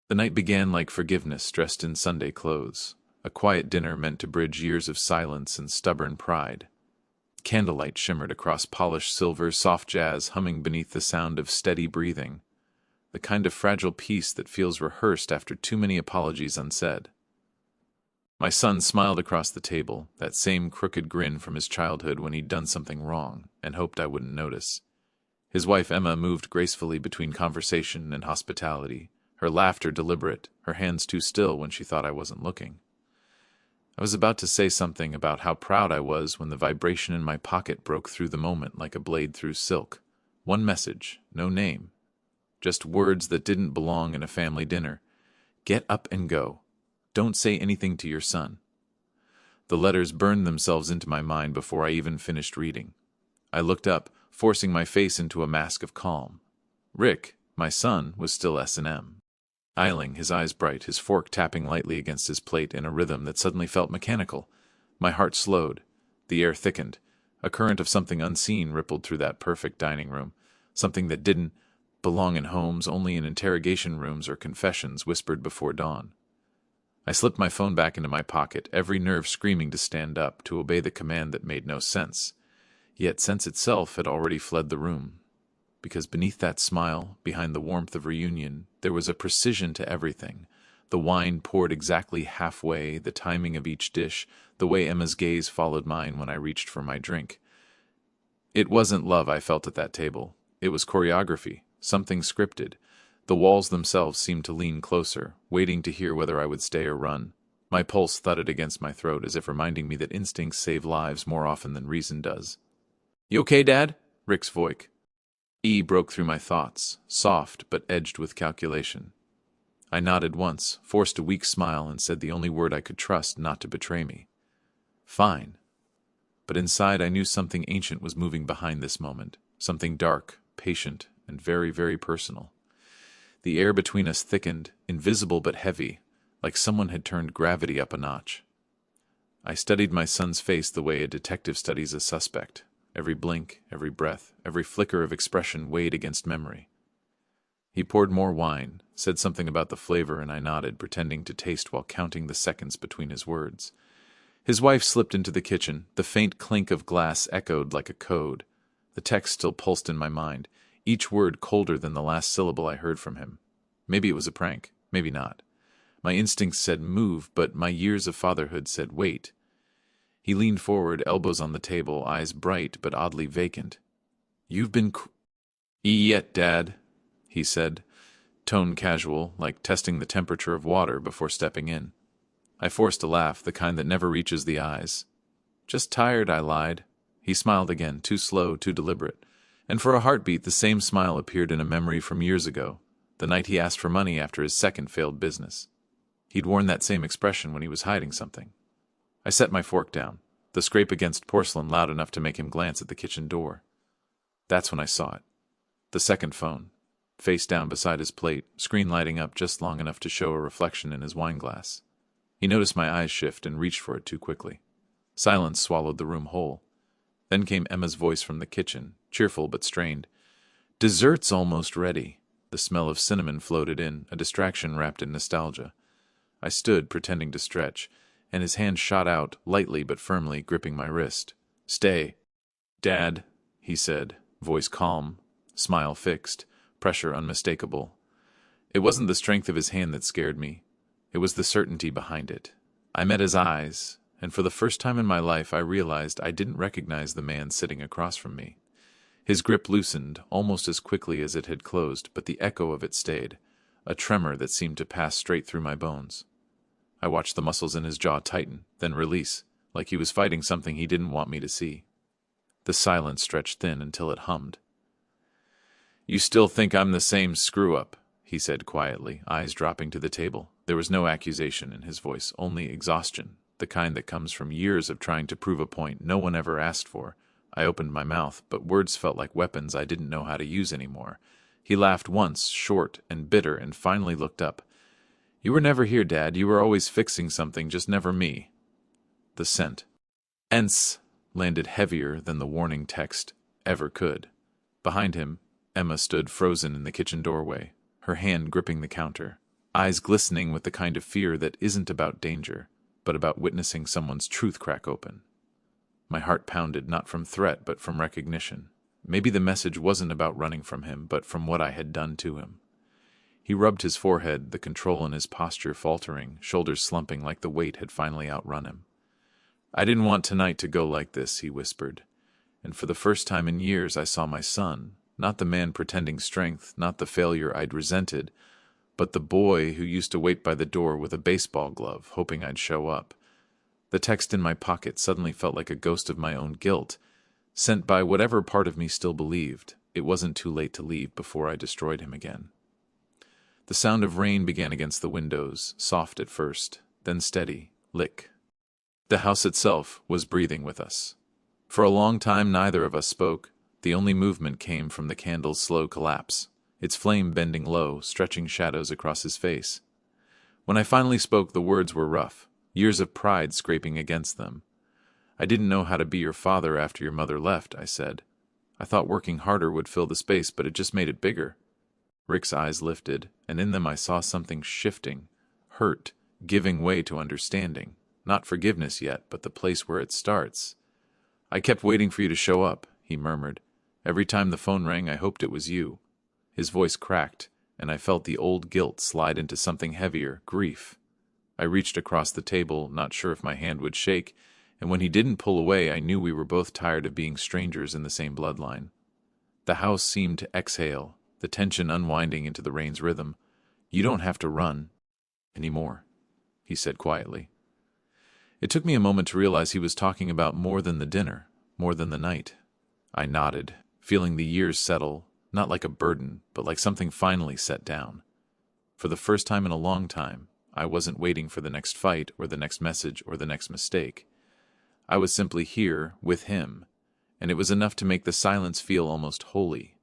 The night began like forgiveness dressed in Sunday clothes, a quiet dinner meant to bridge years of silence and stubborn pride. Candlelight shimmered across polished silver, soft jazz humming beneath the sound of steady breathing, the kind of fragile peace that feels rehearsed after too many apologies unsaid. My son smiled across the table, that same crooked grin from his childhood when he'd done something wrong and hoped I wouldn't notice. His wife Emma moved gracefully between conversation and hospitality, her laughter deliberate, her hands too still when she thought I wasn't looking. I was about to say something about how proud I was when the vibration in my pocket broke through the moment like a blade through silk. One message, no name. Just words that didn't belong in a family dinner. Get up and go. Don't say anything to your son. The letters burned themselves into my mind before I even finished reading. I looked up, forcing my face into a mask of calm. Rick, my son, was still S&M. Smiling, his eyes bright, his fork tapping lightly against his plate in a rhythm that suddenly felt mechanical. My heart slowed. The air thickened. A current of something unseen rippled through that perfect dining room. Something that didn't belong in homes, only in interrogation rooms or confessions whispered before dawn. I slipped my phone back into my pocket, every nerve screaming to stand up, to obey the command that made no sense. Yet sense itself had already fled the room. Because beneath that smile, behind the warmth of reunion, there was a precision to everything. The wine poured exactly halfway, the timing of each dish, the way Emma's gaze followed mine when I reached for my drink. It wasn't love I felt at that table. It was choreography, something scripted. The walls themselves seemed to lean closer, waiting to hear whether I would stay or run. My pulse thudded against my throat as if reminding me that instincts save lives more often than reason does. "You okay, Dad?" Rick's voice broke through my thoughts, soft but edged with calculation. I nodded once, forced a weak smile, and said the only word I could trust not to betray me. Fine. But inside I knew something ancient was moving behind this moment, something dark, patient, and very, very personal. The air between us thickened, invisible but heavy, like someone had turned gravity up a notch. I studied my son's face the way a detective studies a suspect. Every blink, every breath, every flicker of expression weighed against memory. He poured more wine, said something about the flavor, and I nodded, pretending to taste while counting the seconds between his words. His wife slipped into the kitchen. The faint clink of glass echoed like a code. The text still pulsed in my mind, each word colder than the last syllable I heard from him. Maybe it was a prank, maybe not. My instincts said move, but my years of fatherhood said wait. He leaned forward, elbows on the table, eyes bright but oddly vacant. "You've been yet, Dad," he said, tone casual, like testing the temperature of water before stepping in. I forced a laugh, the kind that never reaches the eyes. "Just tired," I lied. He smiled again, too slow, too deliberate. And for a heartbeat, the same smile appeared in a memory from years ago, the night he asked for money after his second failed business. He'd worn that same expression when he was hiding something. I set my fork down, the scrape against porcelain loud enough to make him glance at the kitchen door. That's when I saw it. The second phone, face down beside his plate, screen lighting up just long enough to show a reflection in his wineglass. He noticed my eyes shift and reached for it too quickly. Silence swallowed the room whole. Then came Emma's voice from the kitchen, cheerful but strained. "Dessert's almost ready." The smell of cinnamon floated in, a distraction wrapped in nostalgia. I stood, pretending to stretch, and his hand shot out, lightly but firmly, gripping my wrist. "Stay." "Dad," he said, voice calm, smile fixed, pressure unmistakable. It wasn't the strength of his hand that scared me. It was the certainty behind it. I met his eyes, and for the first time in my life I realized I didn't recognize the man sitting across from me. His grip loosened, almost as quickly as it had closed, but the echo of it stayed, a tremor that seemed to pass straight through my bones. I watched the muscles in his jaw tighten, then release, like he was fighting something he didn't want me to see. The silence stretched thin until it hummed. "You still think I'm the same screw-up," he said quietly, eyes dropping to the table. There was no accusation in his voice, only exhaustion, the kind that comes from years of trying to prove a point no one ever asked for. I opened my mouth, but words felt like weapons I didn't know how to use anymore. He laughed once, short and bitter, and finally looked up. "You were never here, Dad. You were always fixing something, just never me." The scent. "Ence" landed heavier than the warning text ever could. Behind him, Emma stood frozen in the kitchen doorway, her hand gripping the counter. eyes glistening with the kind of fear that isn't about danger, but about witnessing someone's truth crack open. My heart pounded, not from threat, but from recognition. Maybe the message wasn't about running from him, but from what I had done to him. He rubbed his forehead, the control in his posture faltering, shoulders slumping like the weight had finally outrun him. "I didn't want tonight to go like this," he whispered. And for the first time in years I saw my son, not the man pretending strength, not the failure I'd resented, but the boy who used to wait by the door with a baseball glove, hoping I'd show up. The text in my pocket suddenly felt like a ghost of my own guilt, sent by whatever part of me still believed it wasn't too late to leave before I destroyed him again. The sound of rain began against the windows, soft at first, then steady, lick. The house itself was breathing with us. For a long time neither of us spoke. The only movement came from the candle's slow collapse, its flame bending low, stretching shadows across his face. When I finally spoke, the words were rough, years of pride scraping against them. "I didn't know how to be your father after your mother left," I said. "I thought working harder would fill the space, but it just made it bigger." Rick's eyes lifted, and in them I saw something shifting, hurt, giving way to understanding. Not forgiveness yet, but the place where it starts. "I kept waiting for you to show up," he murmured. "Every time the phone rang, I hoped it was you." His voice cracked, and I felt the old guilt slide into something heavier, grief. I reached across the table, not sure if my hand would shake, and when he didn't pull away, I knew we were both tired of being strangers in the same bloodline. The house seemed to exhale, the tension unwinding into the rain's rhythm. "You don't have to run anymore," he said quietly. It took me a moment to realize he was talking about more than the dinner, more than the night. I nodded, feeling the years settle, not like a burden, but like something finally set down. For the first time in a long time, I wasn't waiting for the next fight or the next message or the next mistake. I was simply here with him, and it was enough to make the silence feel almost holy.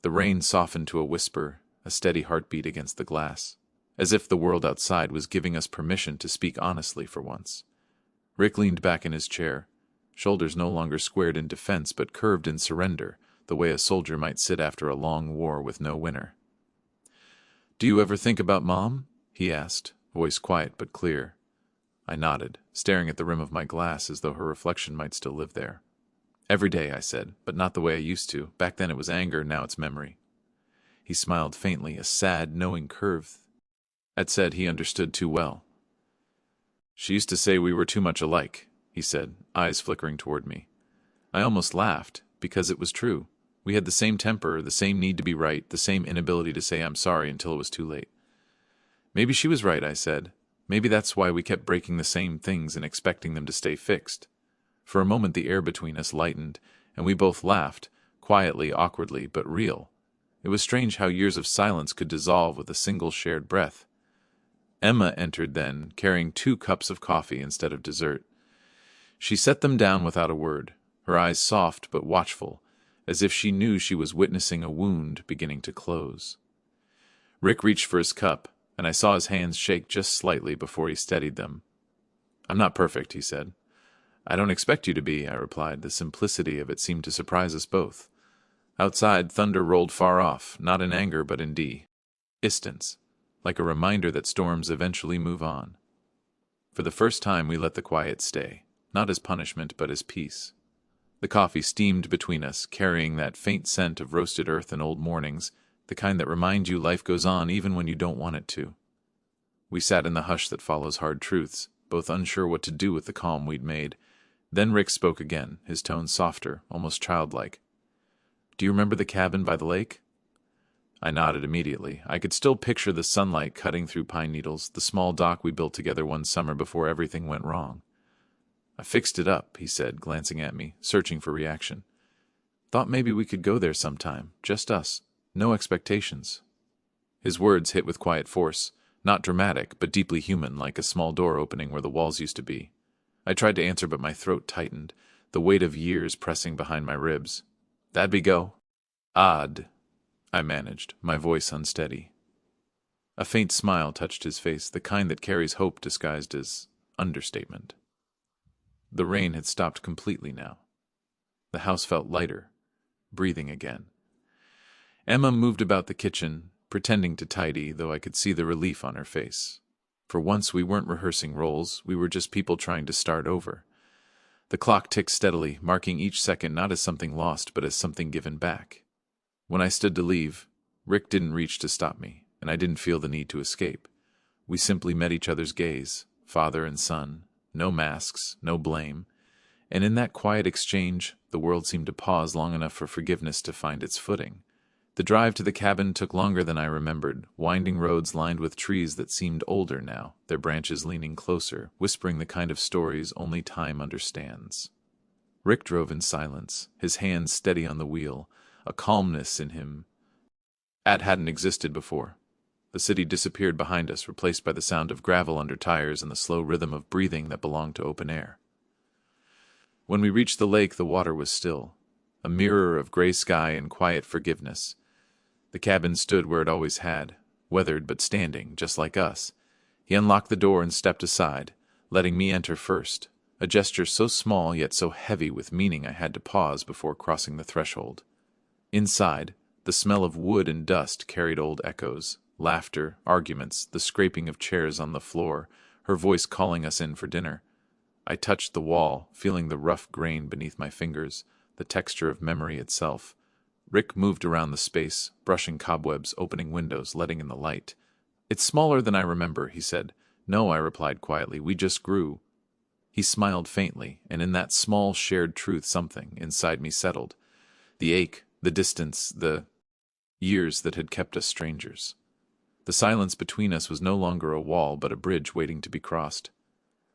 The rain softened to a whisper, a steady heartbeat against the glass, as if the world outside was giving us permission to speak honestly for once. Rick leaned back in his chair, shoulders no longer squared in defense but curved in surrender, the way a soldier might sit after a long war with no winner. "Do you ever think about Mom?" he asked, voice quiet but clear. I nodded, staring at the rim of my glass as though her reflection might still live there. "Every day," I said, "but not the way I used to. Back then it was anger, now it's memory." He smiled faintly, a sad, knowing curve that said he understood too well. "She used to say we were too much alike," he said, eyes flickering toward me. I almost laughed, because it was true. We had the same temper, the same need to be right, the same inability to say I'm sorry until it was too late. "Maybe she was right," I said. "Maybe that's why we kept breaking the same things and expecting them to stay fixed." For a moment the air between us lightened, and we both laughed, quietly, awkwardly, but real. It was strange how years of silence could dissolve with a single shared breath. Emma entered then, carrying 2 cups of coffee instead of dessert. She set them down without a word, her eyes soft but watchful, as if she knew she was witnessing a wound beginning to close. Rick reached for his cup, and I saw his hands shake just slightly before he steadied them. "I'm not perfect," he said. "I don't expect you to be," I replied. The simplicity of it seemed to surprise us both. Outside, thunder rolled far off, not in anger but in distance, like a reminder that storms eventually move on. For the first time we let the quiet stay, not as punishment but as peace. The coffee steamed between us, carrying that faint scent of roasted earth and old mornings, the kind that reminds you life goes on even when you don't want it to. We sat in the hush that follows hard truths, both unsure what to do with the calm we'd made. Then Rick spoke again, his tone softer, almost childlike. "Do you remember the cabin by the lake?" I nodded immediately. I could still picture the sunlight cutting through pine needles, the small dock we built together one summer before everything went wrong. "I fixed it up," he said, glancing at me, searching for reaction. "Thought maybe we could go there sometime, just us, no expectations." His words hit with quiet force, not dramatic, but deeply human, like a small door opening where the walls used to be. I tried to answer, but my throat tightened, the weight of years pressing behind my ribs. "That'd be go." "Odd," I managed, my voice unsteady. A faint smile touched his face, the kind that carries hope disguised as understatement. The rain had stopped completely now. The house felt lighter, breathing again. Emma moved about the kitchen, pretending to tidy, though I could see the relief on her face. For once we weren't rehearsing roles, we were just people trying to start over. The clock ticked steadily, marking each second not as something lost, but as something given back. When I stood to leave, Rick didn't reach to stop me, and I didn't feel the need to escape. We simply met each other's gaze, father and son, no masks, no blame, and in that quiet exchange, the world seemed to pause long enough for forgiveness to find its footing. The drive to the cabin took longer than I remembered, winding roads lined with trees that seemed older now, their branches leaning closer, whispering the kind of stories only time understands. Rick drove in silence, his hands steady on the wheel, a calmness in him that hadn't existed before. The city disappeared behind us, replaced by the sound of gravel under tires and the slow rhythm of breathing that belonged to open air. When we reached the lake, the water was still, a mirror of gray sky and quiet forgiveness. The cabin stood where it always had, weathered but standing, just like us. He unlocked the door and stepped aside, letting me enter first, a gesture so small yet so heavy with meaning I had to pause before crossing the threshold. Inside, the smell of wood and dust carried old echoes, laughter, arguments, the scraping of chairs on the floor, her voice calling us in for dinner. I touched the wall, feeling the rough grain beneath my fingers, the texture of memory itself. Rick moved around the space, brushing cobwebs, opening windows, letting in the light. "It's smaller than I remember," he said. "No," I replied quietly, "we just grew." He smiled faintly, and in that small shared truth something inside me settled. The ache, the distance, the years that had kept us strangers. The silence between us was no longer a wall, but a bridge waiting to be crossed.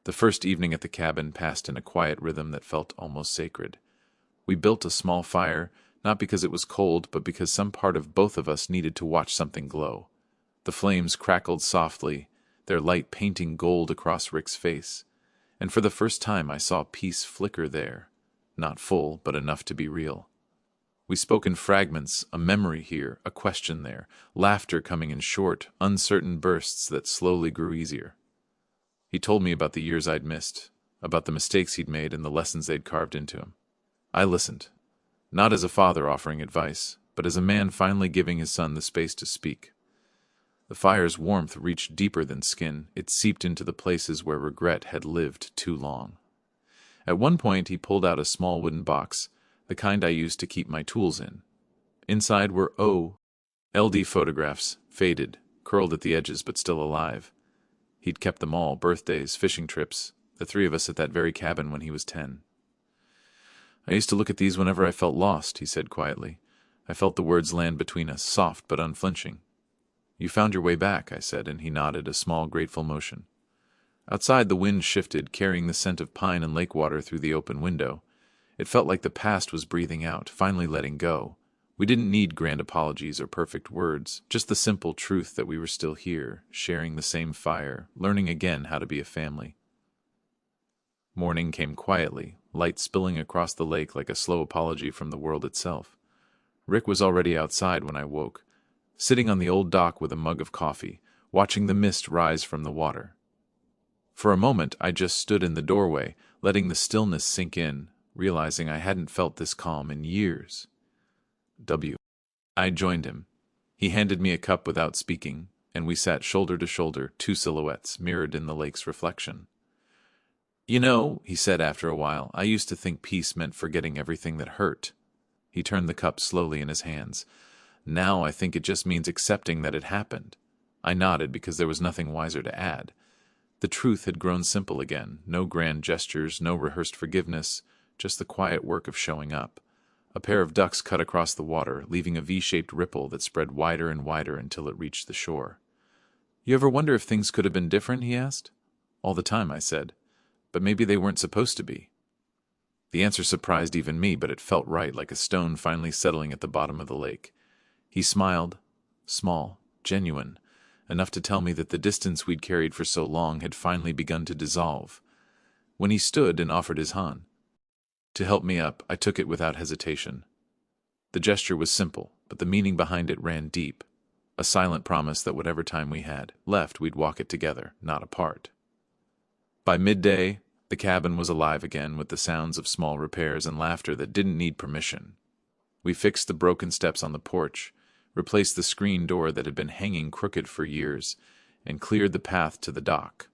The first evening at the cabin passed in a quiet rhythm that felt almost sacred. We built a small fire, not because it was cold, but because some part of both of us needed to watch something glow. The flames crackled softly, their light painting gold across Rick's face, and for the first time I saw peace flicker there, not full, but enough to be real. We spoke in fragments, a memory here, a question there, laughter coming in short, uncertain bursts that slowly grew easier. He told me about the years I'd missed, about the mistakes he'd made and the lessons they'd carved into him. I listened, not as a father offering advice, but as a man finally giving his son the space to speak. The fire's warmth reached deeper than skin. It seeped into the places where regret had lived too long. At one point he pulled out a small wooden box, the kind I used to keep my tools in. Inside were LD photographs, faded, curled at the edges but still alive. He'd kept them all, birthdays, fishing trips, the three of us at that very cabin when he was 10. "I used to look at these whenever I felt lost," he said quietly. I felt the words land between us, soft but unflinching. "You found your way back," I said, and he nodded, a small, grateful motion. Outside, the wind shifted, carrying the scent of pine and lake water through the open window. It felt like the past was breathing out, finally letting go. We didn't need grand apologies or perfect words, just the simple truth that we were still here, sharing the same fire, learning again how to be a family. Morning came quietly, light spilling across the lake like a slow apology from the world itself. Rick was already outside when I woke, sitting on the old dock with a mug of coffee, watching the mist rise from the water. For a moment, I just stood in the doorway, letting the stillness sink in, realizing I hadn't felt this calm in years. I joined him. He handed me a cup without speaking, and we sat shoulder to shoulder, two silhouettes mirrored in the lake's reflection. "You know," he said after a while, "I used to think peace meant forgetting everything that hurt." He turned the cup slowly in his hands. "Now I think it just means accepting that it happened." I nodded because there was nothing wiser to add. The truth had grown simple again, no grand gestures, no rehearsed forgiveness, just the quiet work of showing up. A pair of ducks cut across the water, leaving a V-shaped ripple that spread wider and wider until it reached the shore. "You ever wonder if things could have been different?" he asked. "All the time," I said. "But maybe they weren't supposed to be." The answer surprised even me, but it felt right, like a stone finally settling at the bottom of the lake. He smiled, small, genuine, enough to tell me that the distance we'd carried for so long had finally begun to dissolve. When he stood and offered his hand to help me up, I took it without hesitation. The gesture was simple, but the meaning behind it ran deep. A silent promise that whatever time we had left, we'd walk it together, not apart. By midday, the cabin was alive again with the sounds of small repairs and laughter that didn't need permission. We fixed the broken steps on the porch, replaced the screen door that had been hanging crooked for years, and cleared the path to the dock.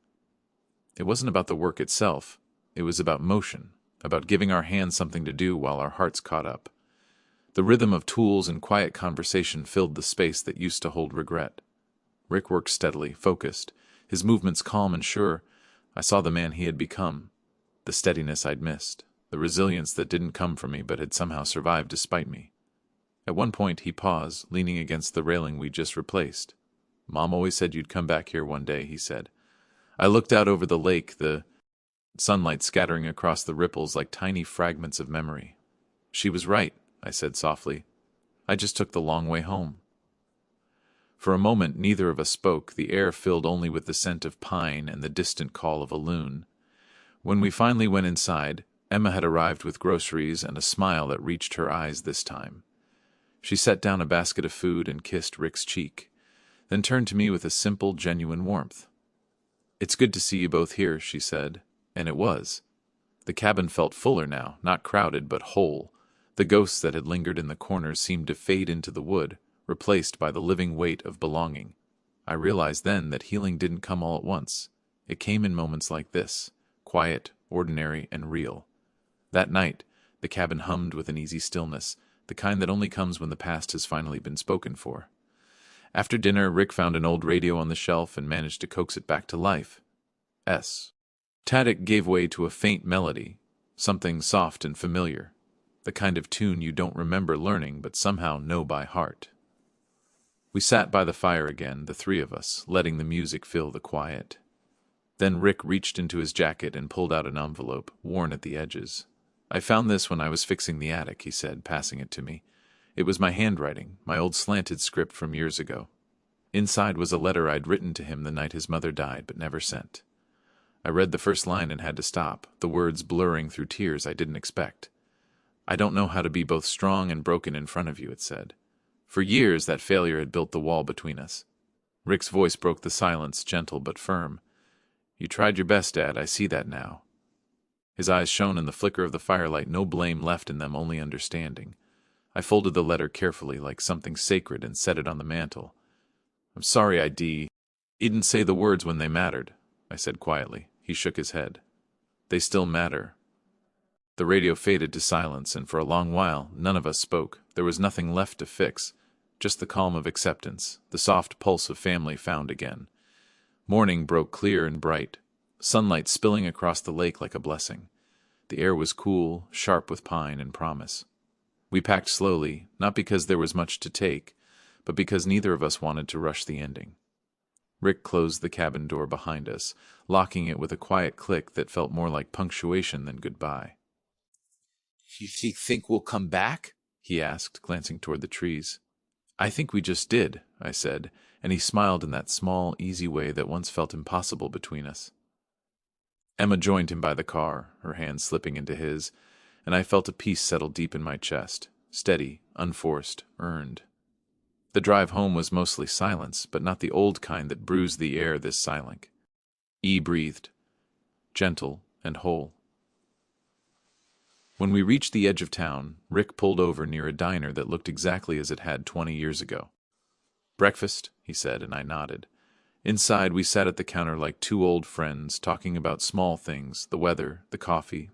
It wasn't about the work itself. It was about motion, about giving our hands something to do while our hearts caught up. The rhythm of tools and quiet conversation filled the space that used to hold regret. Rick worked steadily, focused, his movements calm and sure. I saw the man he had become, the steadiness I'd missed, the resilience that didn't come from me but had somehow survived despite me. At one point he paused, leaning against the railing we'd just replaced. "Mom always said you'd come back here one day," he said. I looked out over the lake, the sunlight scattering across the ripples like tiny fragments of memory. "She was right," I said softly. "I just took the long way home." For a moment neither of us spoke, the air filled only with the scent of pine and the distant call of a loon. When we finally went inside, Emma had arrived with groceries and a smile that reached her eyes this time. She set down a basket of food and kissed Rick's cheek, then turned to me with a simple, genuine warmth. "It's good to see you both here," she said, and it was. The cabin felt fuller now, not crowded but whole. The ghosts that had lingered in the corners seemed to fade into the wood, replaced by the living weight of belonging. I realized then that healing didn't come all at once. It came in moments like this, quiet, ordinary, and real. That night, the cabin hummed with an easy stillness, the kind that only comes when the past has finally been spoken for. After dinner, Rick found an old radio on the shelf and managed to coax it back to life. Tadek gave way to a faint melody, something soft and familiar, the kind of tune you don't remember learning but somehow know by heart. We sat by the fire again, the three of us, letting the music fill the quiet. Then Rick reached into his jacket and pulled out an envelope, worn at the edges. "I found this when I was fixing the attic," he said, passing it to me. It was my handwriting, my old slanted script from years ago. Inside was a letter I'd written to him the night his mother died but never sent. I read the first line and had to stop, the words blurring through tears I didn't expect. "I don't know how to be both strong and broken in front of you," it said. For years that failure had built the wall between us. Rick's voice broke the silence, gentle but firm. "You tried your best, Dad, I see that now." His eyes shone in the flicker of the firelight, no blame left in them, only understanding. I folded the letter carefully, like something sacred, and set it on the mantel. "I'm sorry I didn't say the words when they mattered," I said quietly. He shook his head. "They still matter." The radio faded to silence, and for a long while none of us spoke. There was nothing left to fix, just the calm of acceptance, the soft pulse of family found again. Morning broke clear and bright, sunlight spilling across the lake like a blessing. The air was cool, sharp with pine and promise. We packed slowly, not because there was much to take, but because neither of us wanted to rush the ending. Rick closed the cabin door behind us, locking it with a quiet click that felt more like punctuation than goodbye. "You think we'll come back?" he asked, glancing toward the trees. "I think we just did," I said, and he smiled in that small, easy way that once felt impossible between us. Emma joined him by the car, her hand slipping into his, and I felt a peace settle deep in my chest, steady, unforced, earned. The drive home was mostly silence, but not the old kind that bruised the air this silent. E breathed, gentle and whole. When we reached the edge of town, Rick pulled over near a diner that looked exactly as it had 20 years ago. "Breakfast," he said, and I nodded. Inside, we sat at the counter like two old friends, talking about small things, the weather, the coffee,